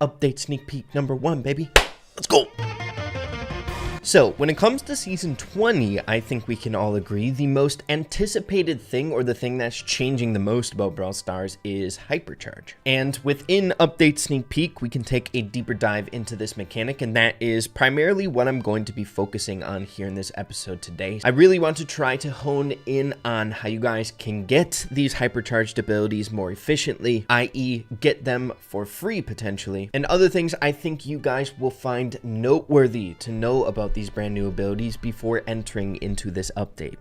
update sneak peek number 1, baby. Let's go. So, when it comes to Season 20, I think we can all agree the most anticipated thing, or the thing that's changing the most about Brawl Stars, is hypercharge. And within Update Sneak Peek, we can take a deeper dive into this mechanic, and that is primarily what I'm going to be focusing on here in this episode today. I really want to try to hone in on how you guys can get these hypercharged abilities more efficiently, i.e. get them for free potentially, and other things I think you guys will find noteworthy to know about these brand new abilities before entering into this update.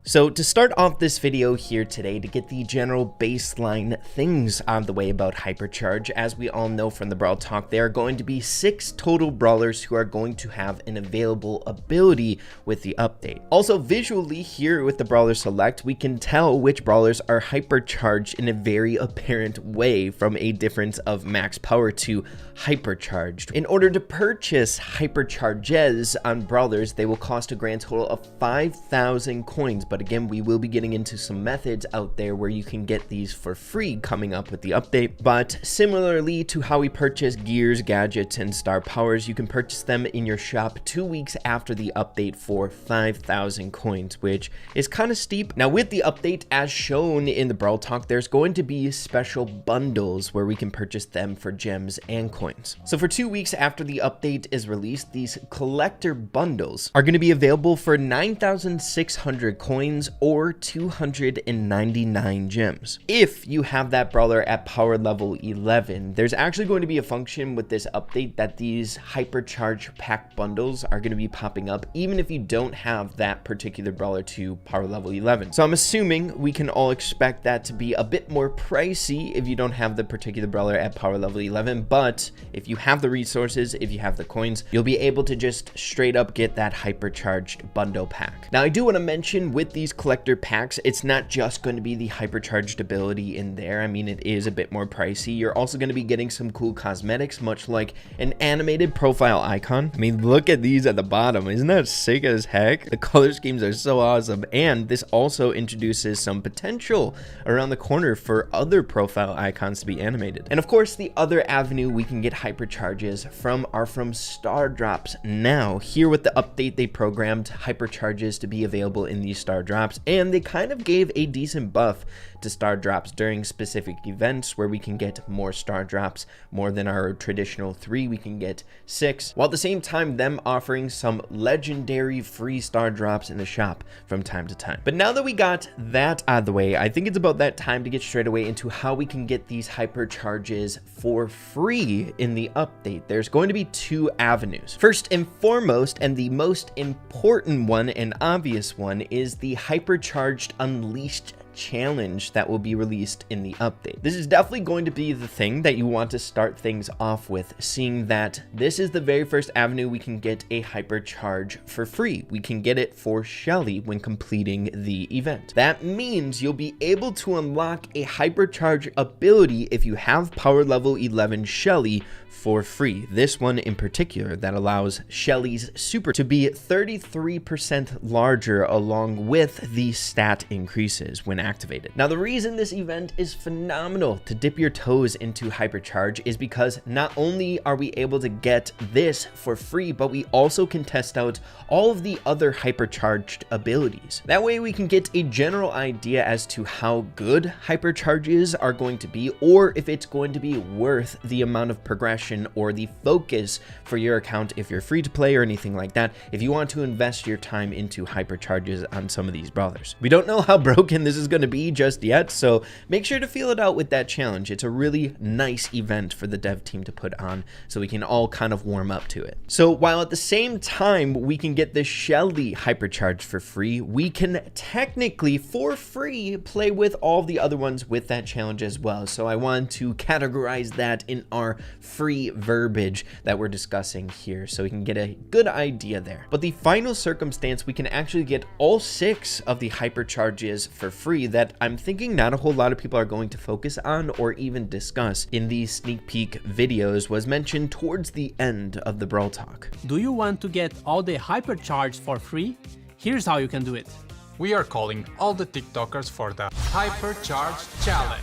So to start off this video here today, to get the general baseline things out of the way about hypercharge, as we all know from the Brawl Talk, there are going to be 6 total brawlers who are going to have an available ability with the update. Also visually here with the brawler select, we can tell which brawlers are hypercharged in a very apparent way, from a difference of max power to hypercharged. In order to purchase hypercharges on brawlers, they will cost a grand total of 5,000 coins. But again, we will be getting into some methods out there where you can get these for free coming up with the update. But similarly to how we purchase gears, gadgets, and star powers, you can purchase them in your shop 2 weeks after the update for 5,000 coins, which is kind of steep. Now with the update, as shown in the Brawl Talk, there's going to be special bundles where we can purchase them for gems and coins. So for 2 weeks after the update is released, these collector bundles are going to be available for 9,600 coins or 299 gems. If you have that brawler at power level 11, there's actually going to be a function with this update that these hypercharge pack bundles are going to be popping up even if you don't have that particular brawler to power level 11. So I'm assuming we can all expect that to be a bit more pricey if you don't have the particular brawler at power level 11, but if you have the resources, if you have the coins, you'll be able to just straight up get that hypercharged bundle pack. Now I do want to mention with these collector packs, it's not just going to be the hypercharged ability in there. I mean, it is a bit more pricey. You're also going to be getting some cool cosmetics, much like an animated profile icon. I mean, look at these at the bottom. Isn't that sick as heck? The color schemes are so awesome. And this also introduces some potential around the corner for other profile icons to be animated. And of course, the other avenue we can get hypercharges from are from star drops. Now, here with the update, they programmed hypercharges to be available in these star drops, and they kind of gave a decent buff to star drops during specific events where we can get more star drops, more than our traditional 3. We can get 6, while at the same time them offering some legendary free star drops in the shop from time to time. But now that we got that out of the way, I think it's about that time to get straight away into how we can get these hypercharges for free in the update. There's going to be 2 avenues. First and foremost, and the most important one and obvious one, is the hypercharged unleashed challenge that will be released in the update. This is definitely going to be the thing that you want to start things off with, seeing that this is the very first avenue we can get a hypercharge for free. We can get it for Shelly when completing the event. That means you'll be able to unlock a hypercharge ability if you have power level 11 Shelly for free. This one in particular that allows Shelly's super to be 33% larger along with the stat increases when activated. Now the reason this event is phenomenal to dip your toes into hypercharge is because not only are we able to get this for free, but we also can test out all of the other hypercharged abilities. That way we can get a general idea as to how good hypercharges are going to be, or if it's going to be worth the amount of progression or the focus for your account if you're free to play or anything like that, if you want to invest your time into hypercharges on some of these brawlers. We don't know how broken this is going to be just yet, so make sure to feel it out with that challenge. It's a really nice event for the dev team to put on so we can all kind of warm up to it. So while at the same time we can get the Shelly hypercharge for free, we can technically for free play with all the other ones with that challenge as well. So I want to categorize that in our free verbiage that we're discussing here so we can get a good idea there. But the final circumstance, we can actually get all 6 of the hypercharges for free that I'm thinking not a whole lot of people are going to focus on or even discuss in these sneak peek videos, was mentioned towards the end of the Brawl Talk. Do you want to get all the hypercharge for free? Here's how you can do it. We are calling all the TikTokers for the hypercharge challenge.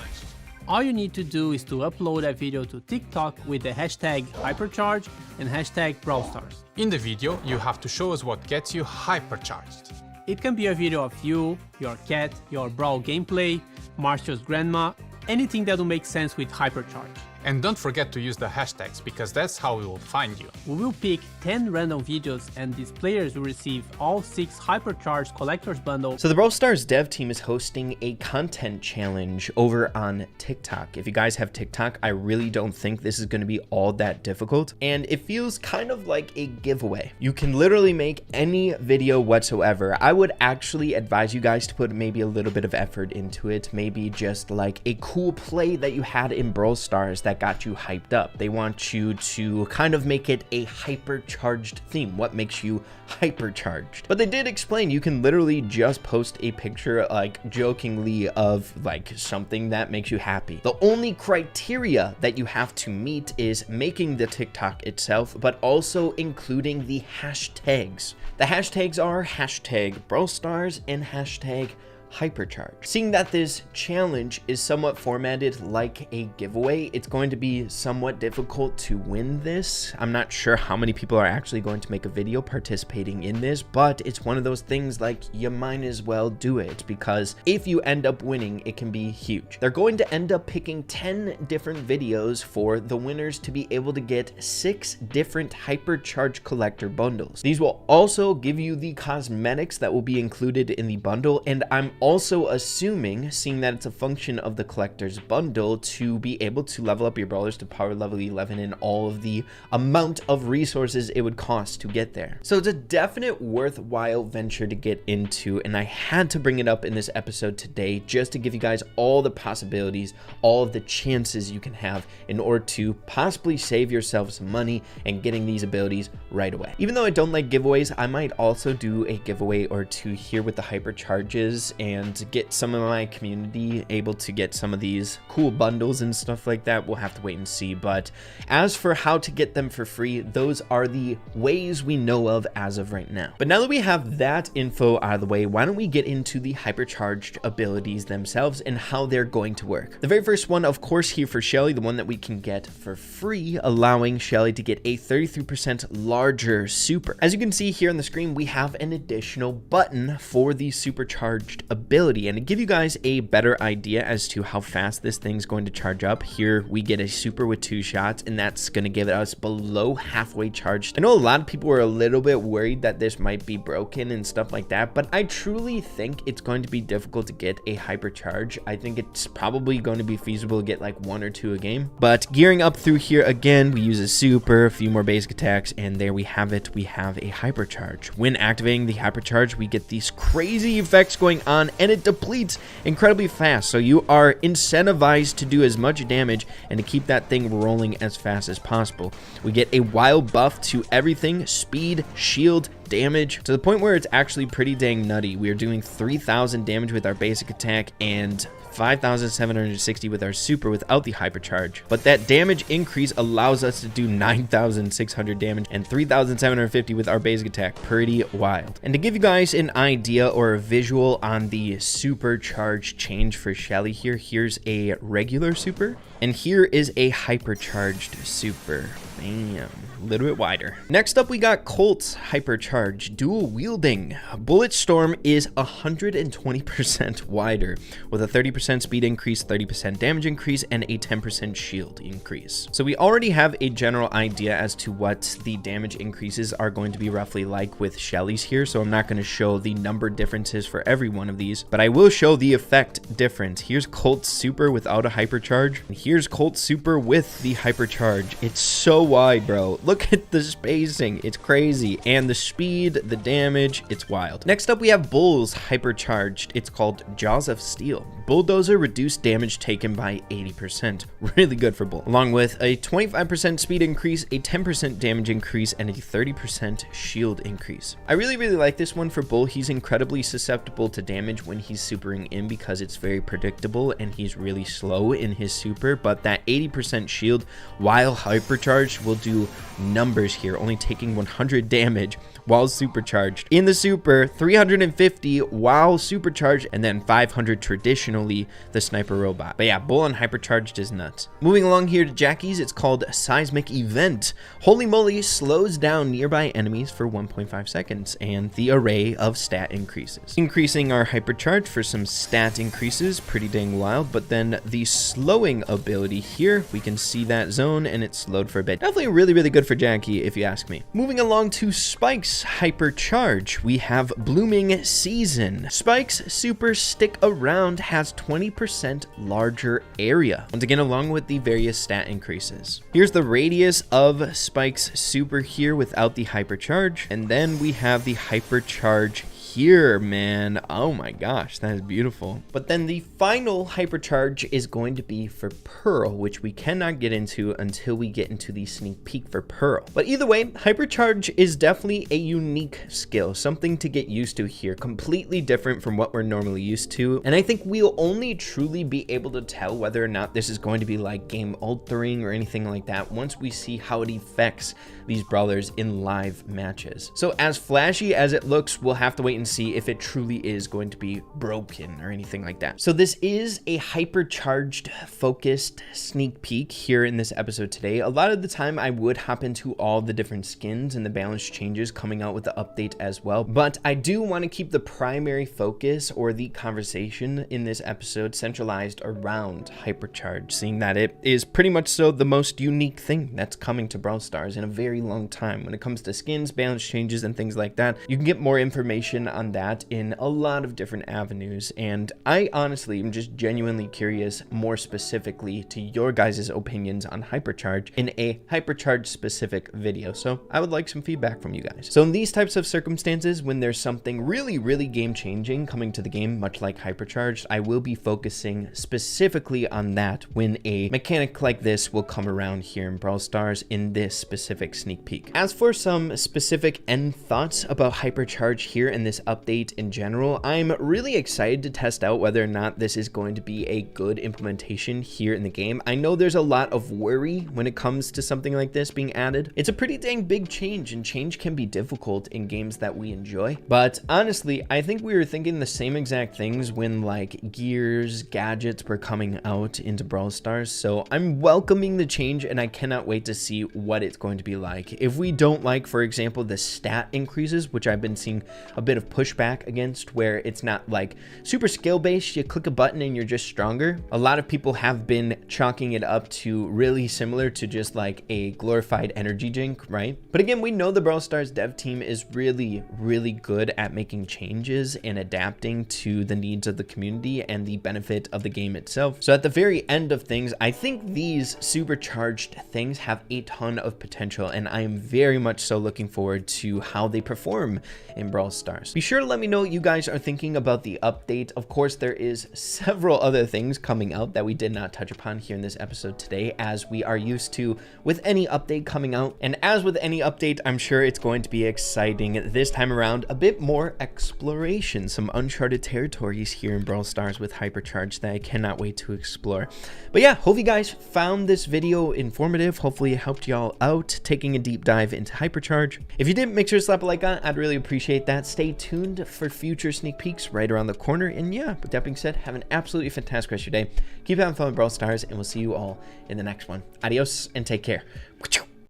All you need to do is to upload a video to TikTok with the hashtag hypercharge and hashtag brawlstars. In the video, you have to show us what gets you hypercharged. It can be a video of you, your cat, your brawl gameplay, Marshall's grandma, anything that will make sense with hypercharge. And don't forget to use the hashtags, because that's how we will find you. We will pick 10 random videos and these players will receive all 6 hypercharged collector's bundles. So the Brawl Stars dev team is hosting a content challenge over on TikTok. If you guys have TikTok, I really don't think this is going to be all that difficult. And it feels kind of like a giveaway. You can literally make any video whatsoever. I would actually advise you guys to put maybe a little bit of effort into it. Maybe just like a cool play that you had in Brawl Stars that got you hyped up. They want you to kind of make it a hypercharged theme. What makes you hypercharged? But they did explain you can literally just post a picture, like jokingly, of like something that makes you happy. The only criteria that you have to meet is making the TikTok itself, but also including the hashtags. The hashtags are hashtag Brawl Stars and hashtag hypercharge. Seeing that this challenge is somewhat formatted like a giveaway, it's going to be somewhat difficult to win this. I'm not sure how many people are actually going to make a video participating in this, but it's one of those things like you might as well do it, because if you end up winning, it can be huge. They're going to end up picking 10 different videos for the winners to be able to get 6 different hypercharge collector bundles. These will also give you the cosmetics that will be included in the bundle, and I'm also assuming, seeing that it's a function of the collector's bundle, to be able to level up your brawlers to power level 11 and all of the amount of resources it would cost to get there. So it's a definite worthwhile venture to get into, and I had to bring it up in this episode today just to give you guys all the possibilities, all of the chances you can have in order to possibly save yourself some money and getting these abilities right away. Even though I don't like giveaways, I might also do a giveaway or two here with the hypercharges and get some of my community able to get some of these cool bundles and stuff like that. We'll have to wait and see. But as for how to get them for free, those are the ways we know of as of right now. But now that we have that info out of the way, why don't we get into the hypercharged abilities themselves and how they're going to work. The very first one, of course, here for Shelly, the one that we can get for free, allowing Shelly to get a 33% larger super. As you can see here on the screen, we have an additional button for the supercharged ability, and to give you guys a better idea as to how fast this thing's going to charge up, here we get a super with 2 shots, and that's going to give us below halfway charged. I know a lot of people were a little bit worried that this might be broken and stuff like that, but I truly think it's going to be difficult to get a hypercharge. I think it's probably going to be feasible to get like 1 or 2 a game, but gearing up through here again, we use a super, a few more basic attacks, and there we have it. We have a hypercharge. When activating the hypercharge, we get these crazy effects going on, and it depletes incredibly fast, so you are incentivized to do as much damage and to keep that thing rolling as fast as possible. We get a wild buff to everything: speed, shield, damage, to the point where it's actually pretty dang nutty. We are doing 3,000 damage with our basic attack and 5,760 with our super without the hypercharge, but that damage increase allows us to do 9,600 damage and 3,750 with our basic attack. Pretty wild. And to give you guys an idea or a visual on the supercharge change for Shelly here, here's a regular super and here is a hypercharged super. Bam. A little bit wider. Next up, we got Colt's hypercharge dual wielding. Bullet Storm is 120% wider with a 30% speed increase, 30% damage increase, and a 10% shield increase. So we already have a general idea as to what the damage increases are going to be roughly like with Shelly's here, so I'm not going to show the number differences for every one of these, but I will show the effect difference. Here's Colt's super without a hypercharge, and here's Colt's super with the hypercharge. It's so wide, bro. Look at the spacing, it's crazy, and the speed, the damage, it's wild. Next up, we have Bull's hypercharged. It's called Jaws of Steel. Bulldozer reduced damage taken by 80%. Really good for Bull. Along with a 25% speed increase, a 10% damage increase, and a 30% shield increase. I really like this one for Bull. He's incredibly susceptible to damage when he's supering in because it's very predictable and he's really slow in his super, but that 80% shield while hypercharged will do numbers here, only taking 100 damage while supercharged. In the super, 350 while supercharged, and then 500 traditionally the sniper robot. But yeah, Bull on hypercharged is nuts. Moving along here to Jackie's, it's called Seismic Event. Holy moly, slows down nearby enemies for 1.5 seconds, and the array of stat increases. Increasing our hypercharge for some stat increases, pretty dang wild, but then the slowing ability here, we can see that zone and it's slowed for a bit. Definitely really, really good for Jackie if you ask me. Moving along to Spike's hypercharge, we have Blooming Season. Spike's super stick around has 20% larger area. Once again, along with the various stat increases. Here's the radius of Spike's super here without the hypercharge, and then we have the hypercharge here, man. Oh my gosh, that is beautiful. But then the final hypercharge is going to be for Pearl, which we cannot get into until we get into the sneak peek for Pearl. But either way, hypercharge is definitely a unique skill, something to get used to here, completely different from what we're normally used to. And I think we'll only truly be able to tell whether or not this is going to be like game altering or anything like that once we see how it affects these brawlers in live matches. So as flashy as it looks, we'll have to wait and see if it truly is going to be broken or anything like that. So this is a hypercharged focused sneak peek here in this episode today. A lot of the time I would hop into all the different skins and the balance changes coming out with the update as well, but I do want to keep the primary focus or the conversation in this episode centralized around hypercharge, seeing that it is pretty much so the most unique thing that's coming to Brawl Stars in a very long time. When it comes to skins, balance changes, and things like that, you can get more information on that in a lot of different avenues, and I honestly am just genuinely curious more specifically to your guys' opinions on hypercharge in a hypercharge specific video. So I would like some feedback from you guys. So in these types of circumstances, when there's something really game changing coming to the game, much like hypercharged, I will be focusing specifically on that when a mechanic like this will come around here in Brawl Stars in this specific sneak peek. As for some specific end thoughts about hypercharge here in this update in general, I'm really excited to test out whether or not this is going to be a good implementation here in the game. I know there's a lot of worry when it comes to something like this being added. It's a pretty dang big change, and change can be difficult in games that we enjoy. But honestly, I think we were thinking the same exact things when like gears, gadgets were coming out into Brawl Stars. So I'm welcoming the change, and I cannot wait to see what it's going to be like. If we don't like, for example, the stat increases, which I've been seeing a bit of pushback against, where it's not like super skill based, you click a button and you're just stronger. A lot of people have been chalking it up to really similar to just like a glorified energy drink, right? But again, we know the Brawl Stars dev team is really good at making changes and adapting to the needs of the community and the benefit of the game itself. So at the very end of things, I think these supercharged things have a ton of potential, and I am very much so looking forward to how they perform in Brawl Stars. Be sure to let me know what you guys are thinking about the update. Of course, there is several other things coming out that we did not touch upon here in this episode today, as we are used to with any update coming out. And as with any update, I'm sure it's going to be exciting this time around. A bit more exploration, some uncharted territories here in Brawl Stars with hypercharge that I cannot wait to explore. But yeah, hope you guys found this video informative. Hopefully it helped y'all out taking a deep dive into hypercharge. If you did, make sure to slap a like on it. I'd really appreciate that. Stay tuned for future sneak peeks right around the corner. And yeah, with that being said, have an absolutely fantastic rest of your day. Keep having fun with Brawl Stars, and we'll see you all in the next one. Adios and take care.